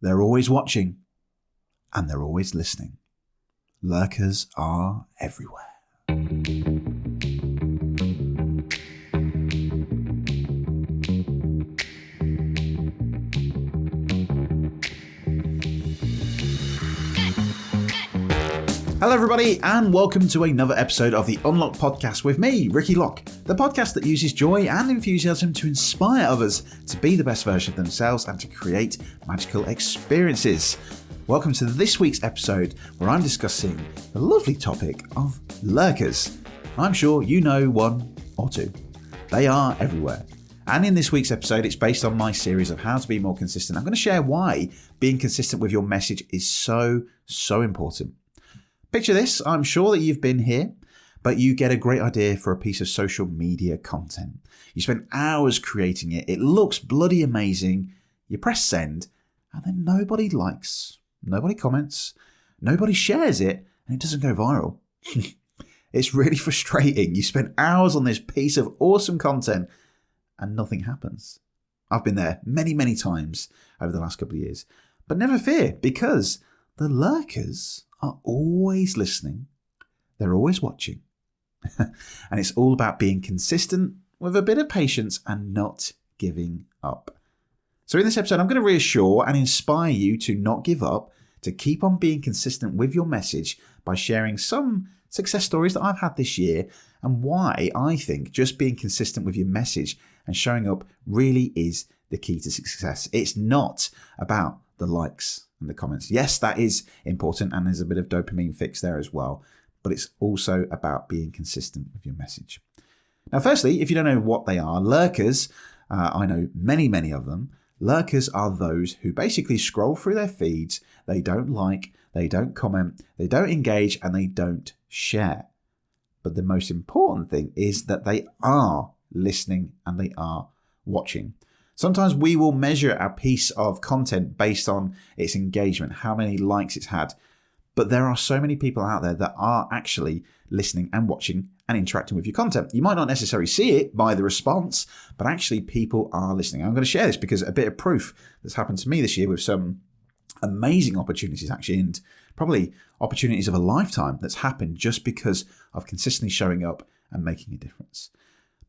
they're always watching, and they're always listening. Lurkers are everywhere. Hello everybody, and welcome to another episode of the Unlock Podcast with me, Ricky Locke, the podcast that uses joy and enthusiasm to inspire others to be the best version of themselves and to create magical experiences. Welcome to this week's episode where I'm discussing the lovely topic of lurkers. I'm sure you know one or two. They are everywhere. And in this week's episode, it's based on my series of how to be more consistent. I'm going to share why being consistent with your message is so important. Picture this, I'm sure that you've been here, but you get a great idea for a piece of social media content. You spend hours creating it, it looks bloody amazing, you press send, and then nobody likes, nobody comments, nobody shares it, and it doesn't go viral. It's really frustrating. You spend hours on this piece of awesome content, and nothing happens. I've been there many times over the last couple of years, but never fear, because the lurkers are always listening, they're always watching, and it's all about being consistent with a bit of patience and not giving up. So in this episode, I'm going to reassure and inspire you to not give up, to keep on being consistent with your message by sharing some success stories that I've had this year and why I think just being consistent with your message and showing up really is the key to success. It's not about the likes and the comments. Yes, that is important, and there's a bit of dopamine fix there as well, but it's also about being consistent with your message. Now, firstly, if you don't know what they are, lurkers, I know many of them. Lurkers are those who basically scroll through their feeds, they don't like, they don't comment, they don't engage, and they don't share. But the most important thing is that they are listening and they are watching. Sometimes we will measure a piece of content based on its engagement, how many likes it's had. But there are so many people out there that are actually listening and watching and interacting with your content. You might not necessarily see it by the response, but actually people are listening. I'm going to share this because a bit of proof that's happened to me this year with some amazing opportunities actually, and probably opportunities of a lifetime that's happened just because of consistently showing up and making a difference.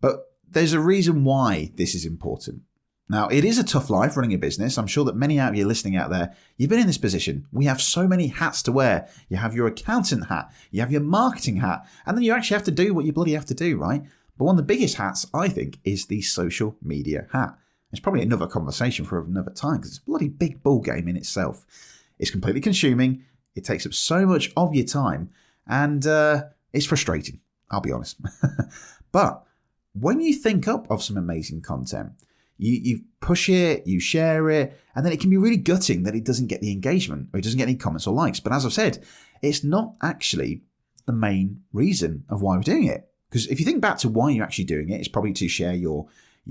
But there's a reason why this is important. Now, it is a tough life running a business. I'm sure that many of you listening out there, you've been in this position. We have so many hats to wear. You have your accountant hat, you have your marketing hat, and then you actually have to do what you bloody have to do, right? But one of the biggest hats, I think, is the social media hat. It's probably another conversation for another time because it's a bloody big ball game in itself. It's completely consuming. It takes up so much of your time, and it's frustrating, I'll be honest. But when you think up of some amazing content, you push it, you share it, and then it can be really gutting that it doesn't get the engagement or it doesn't get any comments or likes. But as I've said, it's not actually the main reason of why we're doing it. Because if you think back to why you're actually doing it, it's probably to share your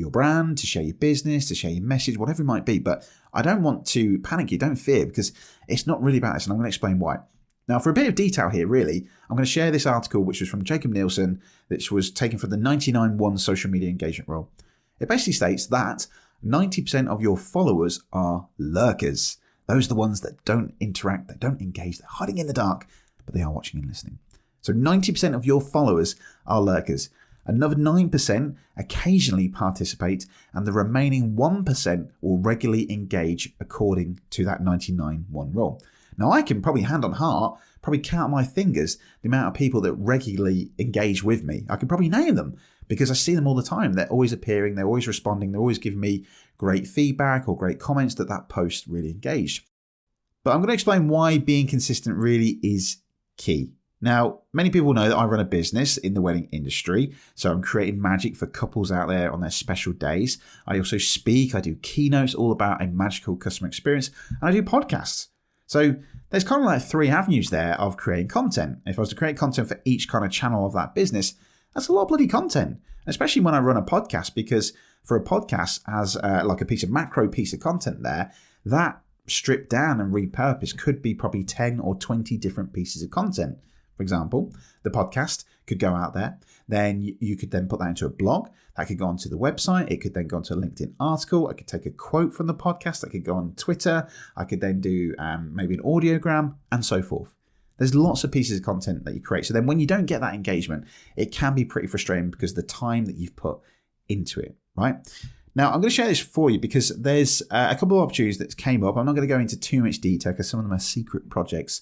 brand, to share your business, to share your message, whatever it might be. But I don't want to panic you, don't fear, because it's not really about this, and I'm going to explain why. Now, for a bit of detail here, really, I'm going to share this article, which was from Jacob Nielsen, which was taken from the 99-1 social media engagement role. It basically states that 90% of your followers are lurkers. Those are the ones that don't interact, that don't engage, they're hiding in the dark, but they are watching and listening. So 90% of your followers are lurkers. Another 9% occasionally participate, and the remaining 1% will regularly engage according to that 99-1 rule. Now, I can probably hand on heart, probably count on my fingers the amount of people that regularly engage with me. I can probably name them because I see them all the time. They're always appearing, they're always responding, they're always giving me great feedback or great comments that post really engaged. But I'm going to explain why being consistent really is key. Now, many people know that I run a business in the wedding industry, so I'm creating magic for couples out there on their special days. I also speak, I do keynotes all about a magical customer experience, and I do podcasts. So there's kind of like 3 avenues there of creating content. If I was to create content for each kind of channel of that business, that's a lot of bloody content, especially when I run a podcast, because for a podcast as like a macro piece of content there, that stripped down and repurposed could be probably 10 or 20 different pieces of content For example, the podcast could go out there. Then you could then put that into a blog. That could go onto the website. It could then go onto a LinkedIn article. I could take a quote from the podcast. I could go on Twitter. I could then do maybe an audiogram and so forth. There's lots of pieces of content that you create. So then when you don't get that engagement, it can be pretty frustrating because of the time that you've put into it, right? Now, I'm going to share this for you because there's a couple of opportunities that came up. I'm not going to go into too much detail because some of them are secret projects.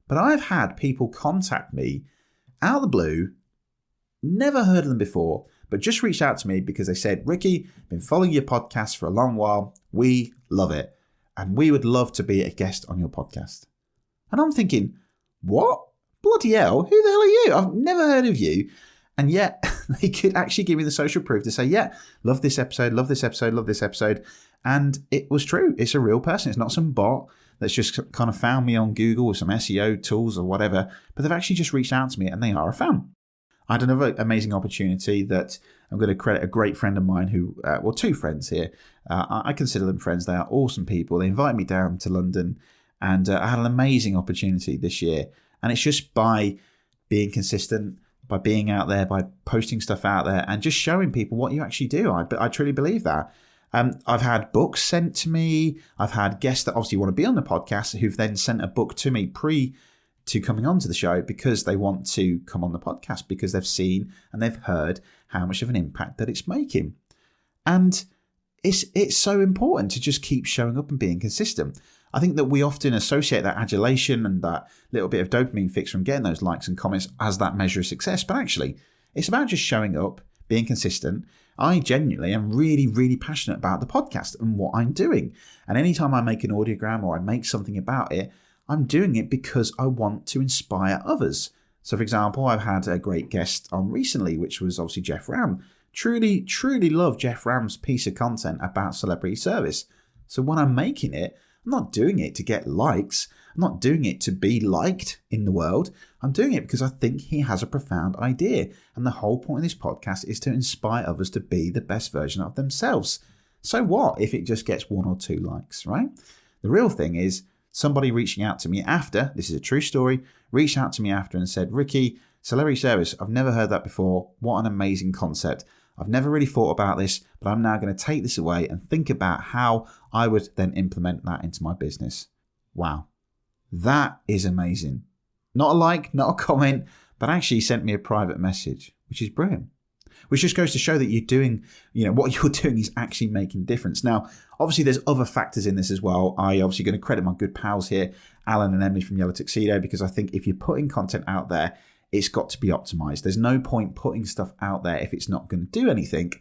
But I've had people contact me out of the blue, never heard of them before, but just reached out to me because they said, Ricky, been following your podcast for a long while. We love it. And we would love to be a guest on your podcast. And I'm thinking, what? Bloody hell, who the hell are you? I've never heard of you. And yet they could actually give me the social proof to say, yeah, love this episode, love this episode, love this episode. And it was true. It's a real person. It's not some bot that's just kind of found me on Google with some SEO tools or whatever, but they've actually just reached out to me and they are a fan. I had another amazing opportunity that I'm going to credit a great friend of mine who, well, two friends here. I consider them friends. They are awesome people. They invited me down to London and I had an amazing opportunity this year. And it's just by being consistent, by being out there, by posting stuff out there and just showing people what you actually do. I truly believe that. I've had books sent to me. I've had guests that obviously want to be on the podcast who've then sent a book to me to coming onto the show because they want to come on the podcast because they've seen and they've heard how much of an impact that it's making. And it's so important to just keep showing up and being consistent. I think that we often associate that adulation and that little bit of dopamine fix from getting those likes and comments as that measure of success. But actually, it's about just showing up, being consistent. I genuinely am really, really passionate about the podcast and what I'm doing. And anytime I make an audiogram or I make something about it, I'm doing it because I want to inspire others. So, for example, I've had a great guest on recently, which was obviously Jeff Ram. Truly, truly love Jeff Ram's piece of content about celebrity service. So when I'm making it, I'm not doing it to get likes. I'm not doing it to be liked in the world. I'm doing it because I think he has a profound idea. And the whole point of this podcast is to inspire others to be the best version of themselves. So what if it just gets 1 or 2 likes, right? The real thing is somebody reaching out to me after, this is a true story, reached out to me after and said, Ricky, celebrity service, I've never heard that before. What an amazing concept. I've never really thought about this, but I'm now going to take this away and think about how I would then implement that into my business. Wow. That is amazing. Not a like, not a comment, but actually sent me a private message, which is brilliant. Which just goes to show that you're doing, what you're doing is actually making a difference. Now, obviously there's other factors in this as well. I obviously going to credit my good pals here, Alan and Emily from Yellow Tuxedo, because I think if you're putting content out there, it's got to be optimized. There's no point putting stuff out there if it's not going to do anything.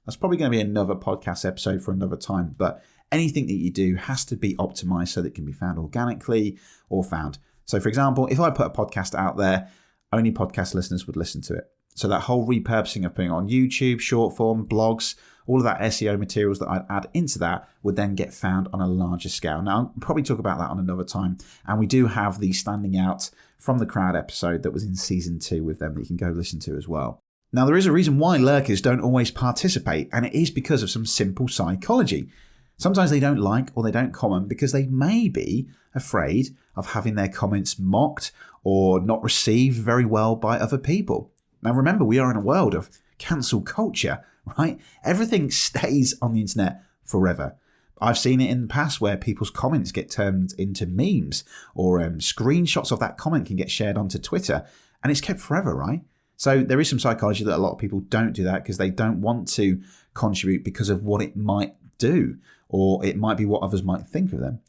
That's probably going to be another podcast episode for another time, but anything that you do has to be optimized so that it can be found organically or found. So for example, if I put a podcast out there, only podcast listeners would listen to it. So that whole repurposing of putting on YouTube, short form, blogs, all of that SEO materials that I'd add into that would then get found on a larger scale. Now, I'll probably talk about that on another time. And we do have the Standing Out from the Crowd episode that was in season 2 with them that you can go listen to as well. Now, there is a reason why lurkers don't always participate, and it is because of some simple psychology. Sometimes they don't like or they don't comment because they may be afraid of having their comments mocked or not received very well by other people. Now, remember, we are in a world of cancel culture, right? Everything stays on the internet forever. I've seen it in the past where people's comments get turned into memes or screenshots of that comment can get shared onto Twitter and it's kept forever, right? So there is some psychology that a lot of people don't do that because they don't want to contribute because of what it might do or it might be what others might think of them.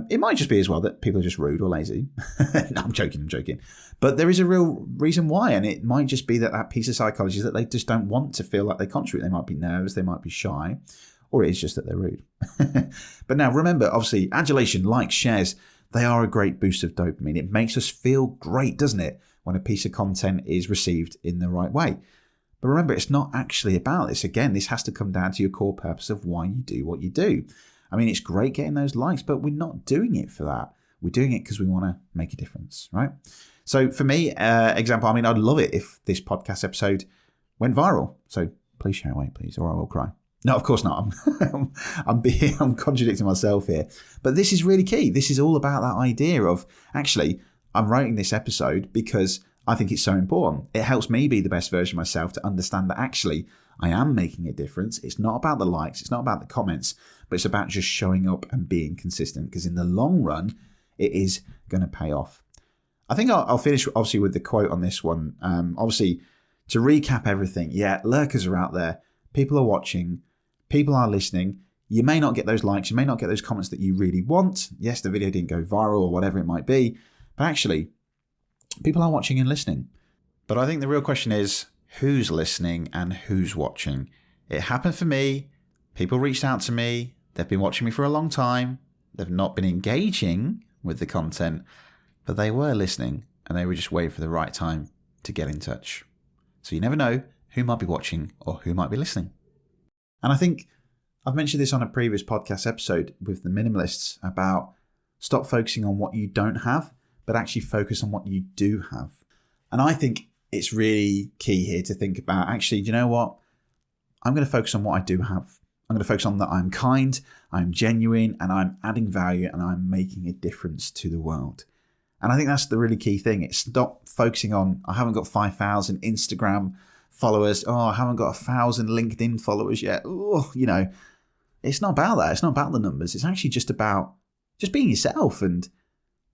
It might just be as well that people are just rude or lazy. No, I'm joking. But there is a real reason why, and it might just be that piece of psychology is that they just don't want to feel like they contribute. They might be nervous, they might be shy, or it is just that they're rude. But now remember, obviously, adulation, likes, shares, they are a great boost of dopamine. It makes us feel great, doesn't it, when a piece of content is received in the right way. But remember, it's not actually about this. Again, this has to come down to your core purpose of why you do what you do. I mean, it's great getting those likes, but we're not doing it for that. We're doing it because we want to make a difference, right? So for me, example, I mean, I'd love it if this podcast went viral. So please share away, please, or I will cry. No, of course not. I'm contradicting myself here. But this is really key. This is all about that idea of actually I'm writing this episode because I think it's so important. It helps me be the best version of myself to understand that actually I am making a difference. It's not about the likes, it's not about the comments, but it's about just showing up and being consistent, because in the long run, it is going to pay off. I think I'll finish obviously with the quote on this one. Obviously, to recap everything, lurkers are out there. People are watching. People are listening. You may not get those likes. You may not get those comments that you really want. Yes, the video didn't go viral or whatever it might be. But actually, people are watching and listening. But I think the real question is, who's listening and who's watching? It happened for me. People reached out to me. They've been watching me for a long time. They've not been engaging with the content, but they were listening and they were just waiting for the right time to get in touch. So you never know who might be watching or who might be listening. And I think I've mentioned this on a previous podcast episode with the minimalists about stop focusing on what you don't have, but actually focus on what you do have. And I think it's really key here to think about, actually, do you know what? I'm going to focus on what I do have. I'm going to focus on that I'm kind, I'm genuine, and I'm adding value, and I'm making a difference to the world. And I think that's the really key thing. It's stop focusing on, I haven't got 5,000 Instagram followers. Oh, I haven't got 1,000 LinkedIn followers yet. Oh, it's not about that. It's not about the numbers. It's actually just about just being yourself and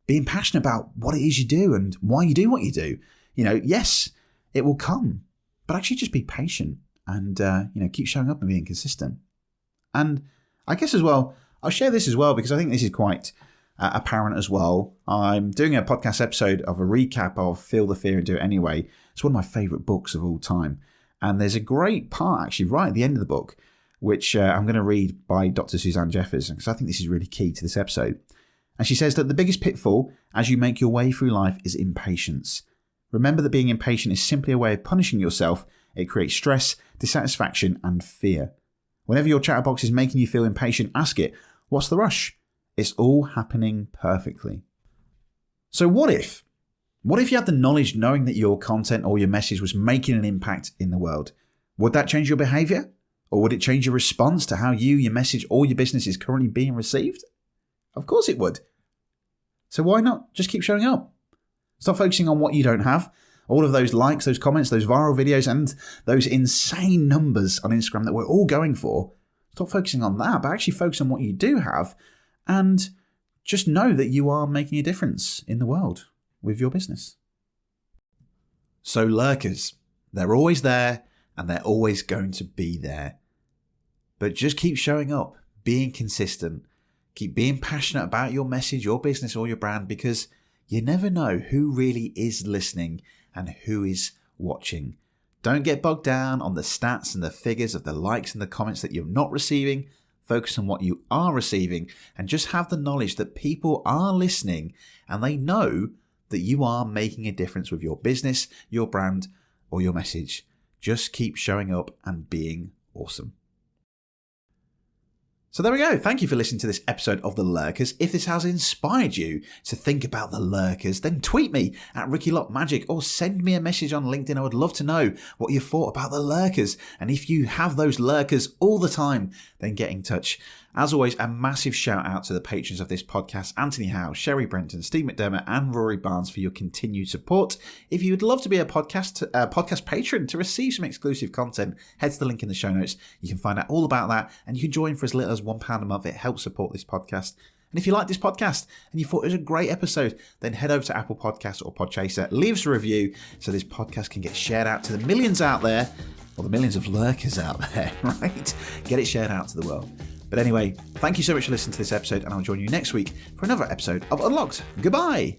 being passionate about what it is you do and why you do what you do. Yes, it will come, but actually just be patient and, keep showing up and being consistent. And I guess as well, I'll share this as well because I think this is quite apparent as well. I'm doing a podcast episode of a recap of Feel the Fear and Do It Anyway. It's one of my favourite books of all time. And there's a great part actually right at the end of the book, which I'm going to read by Dr. Suzanne Jeffers, because I think this is really key to this episode. And she says that the biggest pitfall as you make your way through life is impatience. Remember that being impatient is simply a way of punishing yourself. It creates stress, dissatisfaction, and fear. Whenever your chatterbox is making you feel impatient, ask it, what's the rush? It's all happening perfectly. So what if? What if you had the knowledge knowing that your content or your message was making an impact in the world? Would that change your behavior? Or would it change your response to how you, your message, or your business is currently being received? Of course it would. So why not just keep showing up? Stop focusing on what you don't have. All of those likes, those comments, those viral videos, and those insane numbers on Instagram that we're all going for. Stop focusing on that, but actually focus on what you do have. And just know that you are making a difference in the world with your business. So lurkers, they're always there and they're always going to be there. But just keep showing up, being consistent, keep being passionate about your message, your business, or your brand, because you never know who really is listening and who is watching. Don't get bogged down on the stats and the figures of the likes and the comments that you're not receiving. Focus on what you are receiving and just have the knowledge that people are listening and they know that you are making a difference with your business, your brand, or your message. Just keep showing up and being awesome. So there we go. Thank you for listening to this episode of The Lurkers. If this has inspired you to think about The Lurkers, then tweet me at RickyLockMagic or send me a message on LinkedIn. I would love to know what you thought about The Lurkers. And if you have those lurkers all the time, then get in touch. As always, a massive shout out to the patrons of this podcast, Anthony Howe, Sherry Brenton, Steve McDermott, and Rory Barnes for your continued support. If you would love to be a podcast patron to receive some exclusive content, head to the link in the show notes. You can find out all about that, and you can join for as little as £1 a month. It helps support this podcast. And if you like this podcast and you thought it was a great episode, then head over to Apple Podcasts or Podchaser, leave us a review so this podcast can get shared out to the millions out there, or the millions of lurkers out there, right? Get it shared out to the world. But anyway, thank you so much for listening to this episode, and I'll join you next week for another episode of Unlocked. Goodbye!